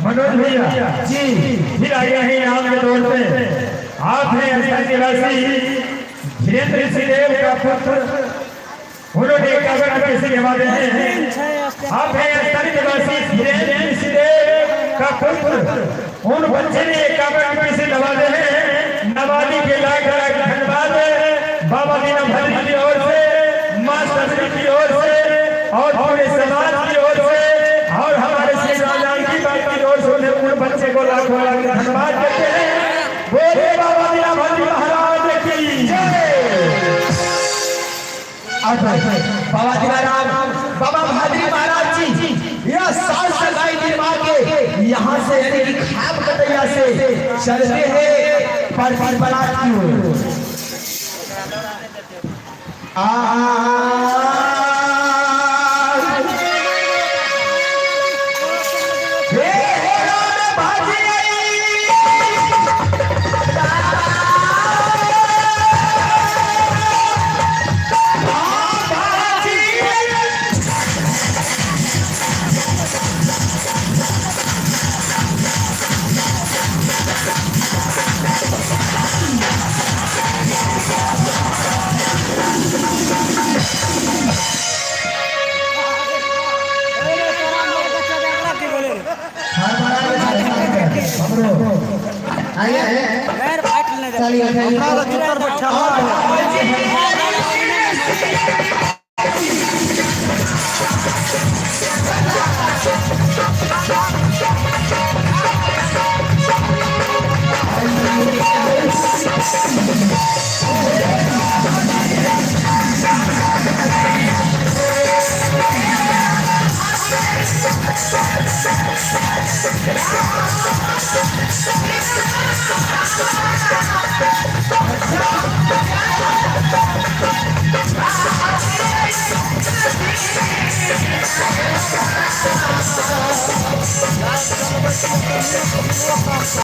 मनोज भैया जी फिर आए हैं नाम के तौर पे। आप हैं अस्तर निवासी धीरेन्द्र सिंहदेव का पुत्र, उन्होंने कागज कैसे निभाते हैं। आप हैं अस्तर निवासी धीरेन्द्र सिंहदेव का पुत्र, उन बच्चे ने कागज कैसे नवाजे हैं। नवाजी के लाख लाख धन्यवाद बाबा दीना भर की ओर से, मां सरस्वती की ओर से और पूरे समाज की ओर से और हमारे श्री राजान की बात की ओर से उन बच्चे को लाखों लाख धन्यवाद देते हैं। बोले बाबा दीना भर महाराज की जय। बाबा दीनाराम बाबा भाद्री महाराज जी यह साल सगाई निर्माण के यहाँ से यानी कि खाप कटैया से चलते हैं पर बारात की ओर। चलिए Thank you.